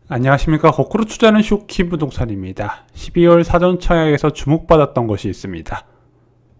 안녕하십니까. 거꾸로 투자하는 쇼키 부동산입니다. 12월 사전청약에서 주목받았던 것이 있습니다.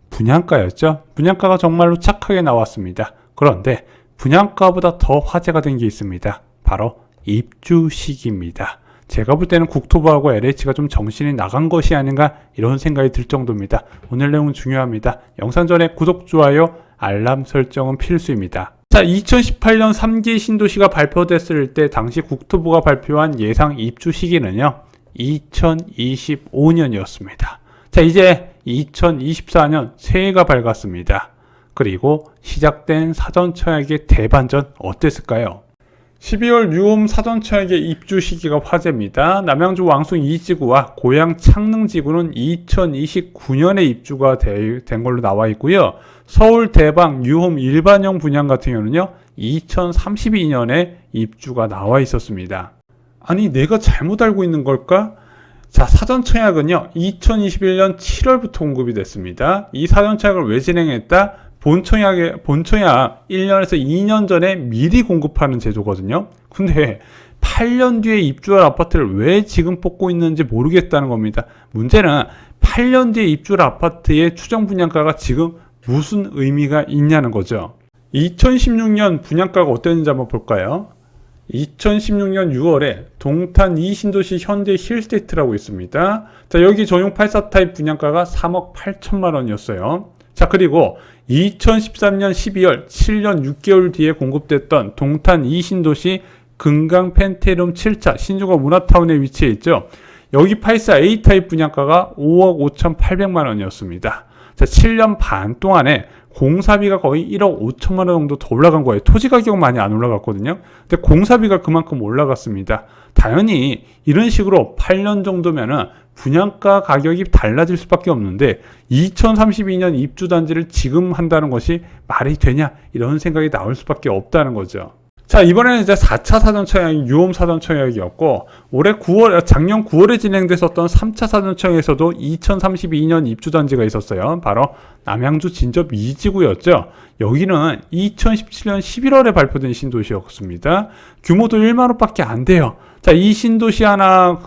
분양가였죠. 분양가가 정말로 착하게 나왔습니다. 그런데 분양가보다 더 화제가 된 게 있습니다. 바로 입주 시기입니다. 제가 볼 때는 국토부하고 LH가 좀 정신이 나간 것이 아닌가 이런 생각이 들 정도입니다. 오늘 내용 중요합니다. 영상 전에 구독, 좋아요, 알람 설정은 필수입니다. 자, 2018년 3기 신도시가 발표됐을 때 당시 국토부가 발표한 예상 입주 시기는요 2025년이었습니다. 자, 이제 2024년 새해가 밝았습니다. 그리고 시작된 사전청약의 대반전 어땠을까요? 12월 뉴홈 사전청약의 입주 시기가 화제입니다. 남양주 왕숙 2지구와 고양 창릉지구는 2029년에 입주가 된 걸로 나와 있고요. 서울 대방 뉴홈 일반형 분양 같은 경우는요 2032년에 입주가 나와 있었습니다. 아니, 내가 잘못 알고 있는 걸까? 자, 사전청약은요 2021년 7월부터 공급이 됐습니다. 이 사전청약을 왜 진행했다? 본청약 1년에서 2년 전에 미리 공급하는 제도거든요. 근데 8년 뒤에 입주할 아파트를 왜 지금 뽑고 있는지 모르겠다는 겁니다. 문제는 8년 뒤에 입주할 아파트의 추정 분양가가 지금 무슨 의미가 있냐는 거죠. 2016년 분양가가 어땠는지 한번 볼까요? 2016년 6월에 동탄 2신도시 현대 힐스테이트라고 있습니다. 자, 여기 전용 84 타입 분양가가 3억 8천만 원이었어요. 자, 그리고 2013년 12월 7년 6개월 뒤에 공급됐던 동탄 2신도시 금강 펜테룸 7차 신주거 문화타운에 위치해 있죠. 여기 84 A타입 분양가가 5억 5,800만 원이었습니다. 자, 7년 반 동안에 공사비가 거의 1억 5천만 원 정도 더 올라간 거예요. 토지 가격은 많이 안 올라갔거든요. 근데 공사비가 그만큼 올라갔습니다. 당연히 이런 식으로 8년 정도면은 분양가 가격이 달라질 수밖에 없는데 2032년 입주 단지를 지금 한다는 것이 말이 되냐 이런 생각이 나올 수밖에 없다는 거죠. 자, 이번에는 이제 4차 사전청약이 뉴홈 사전청약이었고 작년 9월에 진행됐었던 3차 사전청약에서도 2032년 입주 단지가 있었어요. 바로 남양주 진접 2지구였죠. 여기는 2017년 11월에 발표된 신도시였습니다. 규모도 1만 호밖에 안 돼요. 자, 이 신도시 하나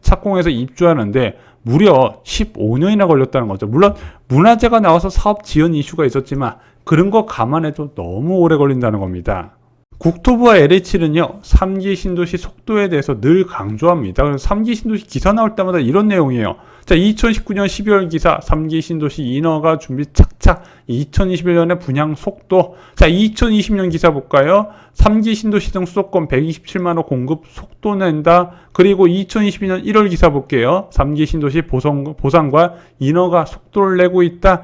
착공해서 입주하는데 무려 15년이나 걸렸다는 거죠. 물론 문화재가 나와서 사업 지연 이슈가 있었지만 그런 거 감안해도 너무 오래 걸린다는 겁니다. 국토부와 LH는요 3기 신도시 속도에 대해서 늘 강조합니다. 그래서 3기 신도시 기사 나올 때마다 이런 내용이에요. 자, 2019년 12월 기사 3기 신도시 인허가 준비 착착 2021년에 분양 속도. 자, 2020년 기사 볼까요? 3기 신도시 등 수도권 127만호 공급 속도 낸다. 그리고 2022년 1월 기사 볼게요. 3기 신도시 보상과 인허가 속도를 내고 있다.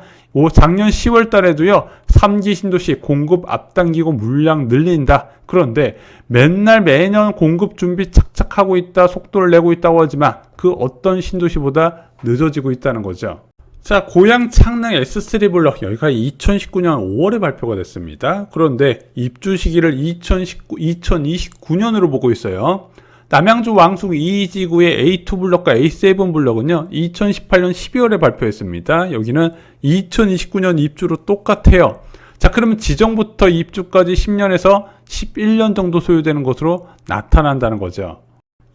작년 10월 달에도요 3기 신도시 공급 앞당기고 물량 늘린다. 그런데 매년 공급 준비 착착하고 있다, 속도를 내고 있다고 하지만 그 어떤 신도시보다 늦어지고 있다는 거죠. 자, 고양 창릉 S3 블럭 여기가 2019년 5월에 발표가 됐습니다. 그런데 입주 시기를 2029년으로 보고 있어요. 남양주 왕숙 2지구의 A2 블럭과 A7 블럭은요 2018년 12월에 발표했습니다. 여기는 2029년 입주로 똑같아요. 자, 그러면 지정부터 입주까지 10년에서 11년 정도 소요되는 것으로 나타난다는 거죠.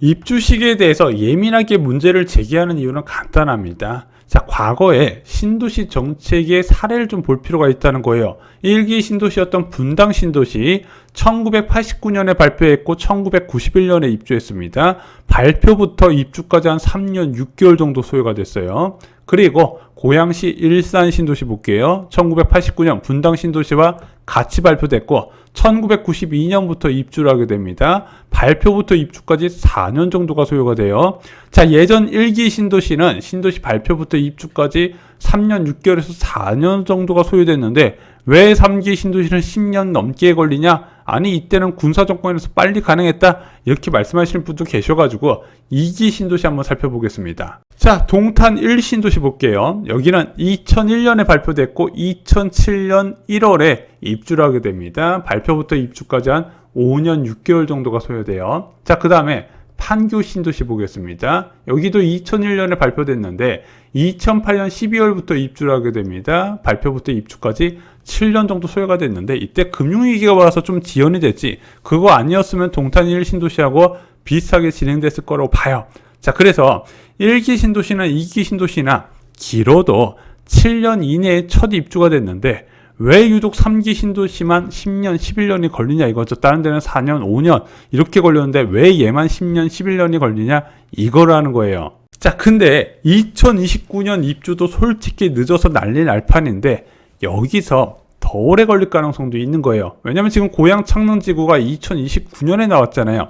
입주 시기에 대해서 예민하게 문제를 제기하는 이유는 간단합니다. 자, 과거에 신도시 정책의 사례를 좀 볼 필요가 있다는 거예요. 1기 신도시였던 분당 신도시 1989년에 발표했고 1991년에 입주했습니다. 발표부터 입주까지 한 3년 6개월 정도 소요가 됐어요. 그리고 고양시 일산 신도시 볼게요. 1989년 분당 신도시와 같이 발표됐고 1992년부터 입주를 하게 됩니다. 발표부터 입주까지 4년 정도가 소요가 돼요. 자, 예전 1기 신도시는 신도시 발표부터 입주까지 3년 6개월에서 4년 정도가 소요됐는데 왜 3기 신도시는 10년 넘게 걸리냐? 아니, 이때는 군사정권에서 빨리 가능했다 이렇게 말씀하시는 분도 계셔가지고 2기 신도시 한번 살펴보겠습니다. 자, 동탄 1신도시 볼게요. 여기는 2001년에 발표됐고 2007년 1월에 입주를 하게 됩니다. 발표부터 입주까지 한 5년 6개월 정도가 소요돼요. 자, 그 다음에 판교 신도시 보겠습니다. 여기도 2001년에 발표됐는데 2008년 12월부터 입주를 하게 됩니다. 발표부터 입주까지 7년 정도 소요가 됐는데 이때 금융위기가 와서 좀 지연이 됐지 그거 아니었으면 동탄 1 신도시하고 비슷하게 진행됐을 거라고 봐요. 자, 그래서 1기 신도시나 2기 신도시나 길어도 7년 이내에 첫 입주가 됐는데 왜 유독 3기 신도시만 10년, 11년이 걸리냐 이거죠. 다른 데는 4년, 5년 이렇게 걸렸는데 왜 얘만 10년, 11년이 걸리냐 이거라는 거예요. 자, 근데 2029년 입주도 솔직히 늦어서 난리 날 판인데 여기서 더 오래 걸릴 가능성도 있는 거예요. 왜냐면 지금 고양 창릉지구가 2029년에 나왔잖아요.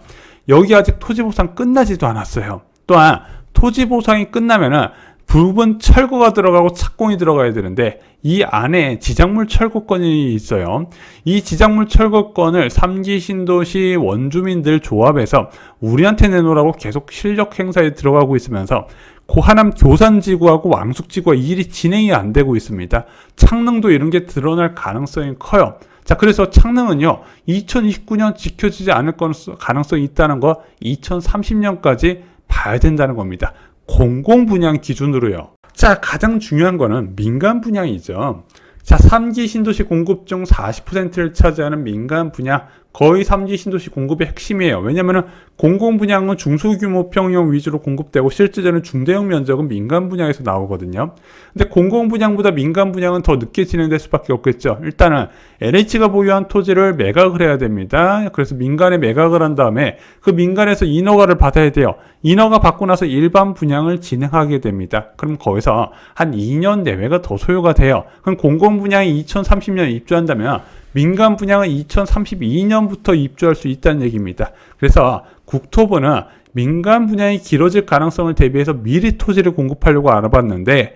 여기 아직 토지보상 끝나지도 않았어요. 또한 토지보상이 끝나면은 부분 철거가 들어가고 착공이 들어가야 되는데 이 안에 지작물 철거권이 있어요. 이 지작물 철거권을 3기 신도시 원주민들 조합에서 우리한테 내놓으라고 계속 실력 행사에 들어가고 있으면서 고하남 교산지구하고 왕숙지구가 일이 진행이 안 되고 있습니다. 창릉도 이런 게 드러날 가능성이 커요. 자, 그래서 창릉은요 2029년 지켜지지 않을 가능성이 있다는 거 2030년까지 봐야 된다는 겁니다. 공공분양 기준으로요. 자, 가장 중요한 거는 민간 분양이죠. 자, 3기 신도시 공급 중 40%를 차지하는 민간 분양, 거의 3기 신도시 공급의 핵심이에요. 왜냐면은 공공분양은 중소규모 평형 위주로 공급되고 실제로는 중대형 면적은 민간 분양에서 나오거든요. 근데 공공분양보다 민간 분양은 더 늦게 진행될 수밖에 없겠죠. 일단은 LH가 보유한 토지를 매각을 해야 됩니다. 그래서 민간에 매각을 한 다음에 그 민간에서 인허가를 받아야 돼요. 인허가 받고 나서 일반 분양을 진행하게 됩니다. 그럼 거기서 한 2년 내외가 더 소요가 돼요. 그럼 공공분양이 2030년 입주한다면 민간 분양은 2032년부터 입주할 수 있다는 얘기입니다. 그래서 국토부는 민간 분양이 길어질 가능성을 대비해서 미리 토지를 공급하려고 알아봤는데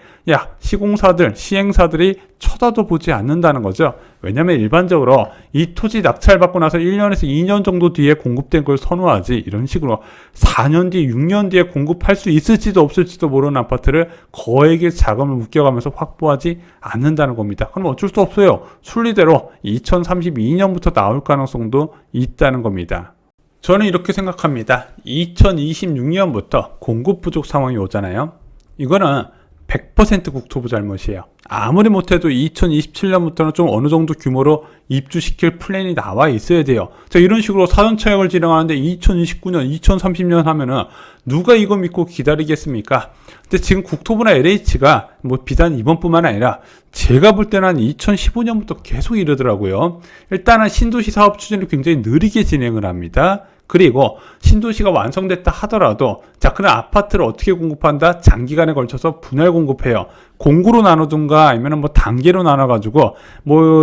시공사들, 시행사들이 쳐다도 보지 않는다는 거죠. 왜냐하면 일반적으로 이 토지 낙찰받고 나서 1년에서 2년 정도 뒤에 공급된 걸 선호하지 이런 식으로 4년 뒤, 6년 뒤에 공급할 수 있을지도 없을지도 모르는 아파트를 거액의 자금을 묶여가면서 확보하지 않는다는 겁니다. 그럼 어쩔 수 없어요. 순리대로 2032년부터 나올 가능성도 있다는 겁니다. 저는 이렇게 생각합니다. 2026년부터 공급 부족 상황이 오잖아요. 이거는 100% 국토부 잘못이에요. 아무리 못해도 2027년부터는 좀 어느 정도 규모로 입주시킬 플랜이 나와 있어야 돼요. 자, 이런 식으로 사전차약을 진행하는데 2029년, 2030년 하면은 누가 이거 믿고 기다리겠습니까? 근데 지금 국토부나 LH가 비단 이번뿐만 아니라 제가 볼 때는 한 2015년부터 계속 이러더라고요. 일단은 신도시 사업 추진을 굉장히 느리게 진행을 합니다. 그리고 신도시가 완성됐다 하더라도 그런 아파트를 어떻게 공급한다? 장기간에 걸쳐서 분할 공급해요. 공구로 나누든가 아니면 단계로 나눠가지고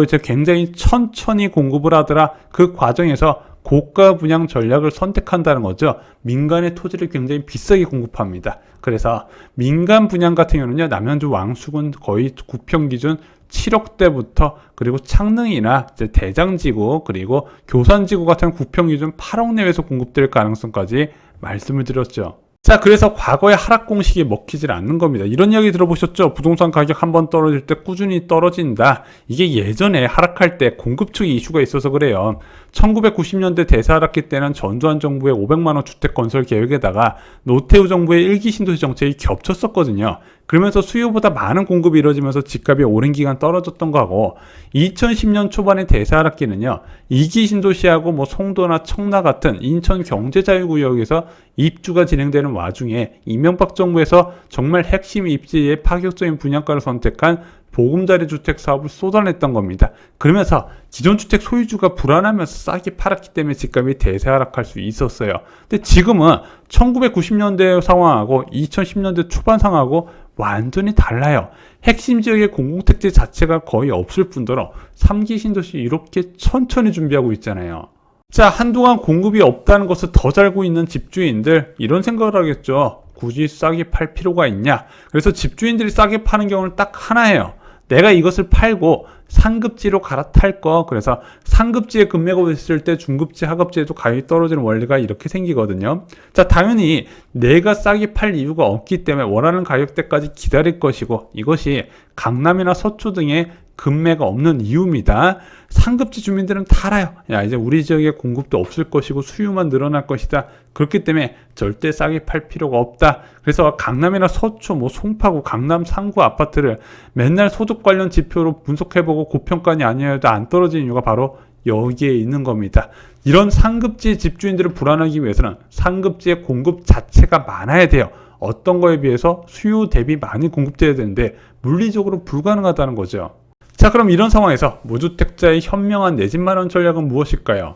이제 굉장히 천천히 공급을 하더라. 그 과정에서 고가 분양 전략을 선택한다는 거죠. 민간의 토지를 굉장히 비싸게 공급합니다. 그래서 민간 분양 같은 경우는요, 남양주 왕숙은 거의 구평 기준 7억대부터 그리고 창릉이나 이제 대장지구 그리고 교산지구 같은 구평 기준 8억 내외에서 공급될 가능성까지 말씀을 드렸죠. 자, 그래서 과거의 하락 공식이 먹히질 않는 겁니다. 이런 이야기 들어보셨죠? 부동산 가격 한번 떨어질 때 꾸준히 떨어진다. 이게 예전에 하락할 때 공급 측 이슈가 있어서 그래요. 1990년대 대사하락기 때는 전두환 정부의 500만원 주택 건설 계획에다가 노태우 정부의 1기 신도시 정책이 겹쳤었거든요. 그러면서 수요보다 많은 공급이 이루어지면서 집값이 오랜 기간 떨어졌던 거고, 2010년 초반의 대사하락기는요 2기 신도시하고 송도나 청라 같은 인천 경제자유구역에서 입주가 진행되는 와중에 이명박 정부에서 정말 핵심 입지의 파격적인 분양가를 선택한 보금자리 주택 사업을 쏟아냈던 겁니다. 그러면서 기존 주택 소유주가 불안하면서 싸게 팔았기 때문에 집값이 대세하락할 수 있었어요. 근데 지금은 1990년대 상황하고 2010년대 초반 상황하고 완전히 달라요. 핵심 지역의 공공택지 자체가 거의 없을 뿐더러 3기 신도시 이렇게 천천히 준비하고 있잖아요. 자, 한동안 공급이 없다는 것을 더 알고 있는 집주인들 이런 생각을 하겠죠. 굳이 싸게 팔 필요가 있냐? 그래서 집주인들이 싸게 파는 경우는 딱 하나예요. 내가 이것을 팔고 상급지로 갈아탈 거. 그래서 상급지에 금매가 있을 때 중급지, 하급지에도 가격이 떨어지는 원리가 이렇게 생기거든요. 자, 당연히 내가 싸게 팔 이유가 없기 때문에 원하는 가격대까지 기다릴 것이고, 이것이 강남이나 서초 등의 급매가 없는 이유입니다. 상급지 주민들은 다 알아요. 야, 이제 우리 지역에 공급도 없을 것이고 수요만 늘어날 것이다. 그렇기 때문에 절대 싸게 팔 필요가 없다. 그래서 강남이나 서초, 송파구, 강남 상구 아파트를 맨날 소득 관련 지표로 분석해보고 고평가니 아니어도 안 떨어지는 이유가 바로 여기에 있는 겁니다. 이런 상급지 집주인들을 불안하기 위해서는 상급지의 공급 자체가 많아야 돼요. 어떤 거에 비해서 수요 대비 많이 공급돼야 되는데 물리적으로 불가능하다는 거죠. 자, 그럼 이런 상황에서 무주택자의 현명한 내 집 마련 전략은 무엇일까요?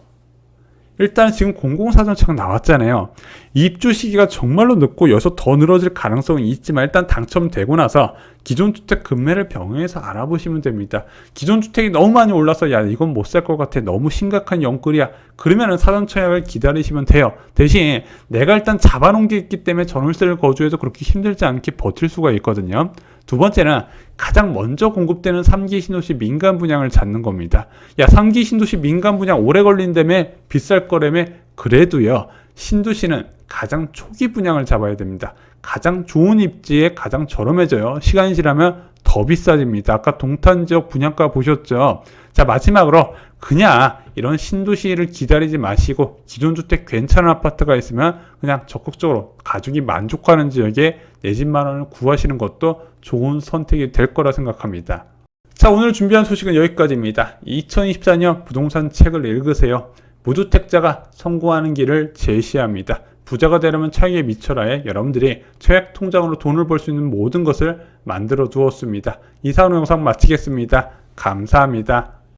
일단 지금 공공사전책 나왔잖아요. 입주 시기가 정말로 늦고 여기서 더 늘어질 가능성은 있지만 일단 당첨되고 나서 기존 주택 급매를 병행해서 알아보시면 됩니다. 기존 주택이 너무 많이 올라서 야 이건 못 살 것 같아, 너무 심각한 영끌이야, 그러면은 사전청약을 기다리시면 돼요. 대신 내가 일단 잡아놓은 게 있기 때문에 전월세를 거주해도 그렇게 힘들지 않게 버틸 수가 있거든요. 두 번째는 가장 먼저 공급되는 3기 신도시 민간 분양을 찾는 겁니다. 야, 3기 신도시 민간 분양 오래 걸린다며, 비쌀 거라며. 그래도요, 신도시는 가장 초기 분양을 잡아야 됩니다. 가장 좋은 입지에 가장 저렴해져요. 시간이 지나면 더 비싸집니다. 아까 동탄 지역 분양가 보셨죠? 자, 마지막으로 그냥 이런 신도시를 기다리지 마시고 기존 주택 괜찮은 아파트가 있으면 그냥 적극적으로 가족이 만족하는 지역에 내 집 마련을 구하시는 것도 좋은 선택이 될 거라 생각합니다. 자, 오늘 준비한 소식은 여기까지입니다. 2024년 부동산 책을 읽으세요. 무주택자가 성공하는 길을 제시합니다. 부자가 되려면 차익에 미쳐라에 여러분들이 청약 통장으로 돈을 벌 수 있는 모든 것을 만들어 두었습니다. 이상으로 영상 마치겠습니다. 감사합니다.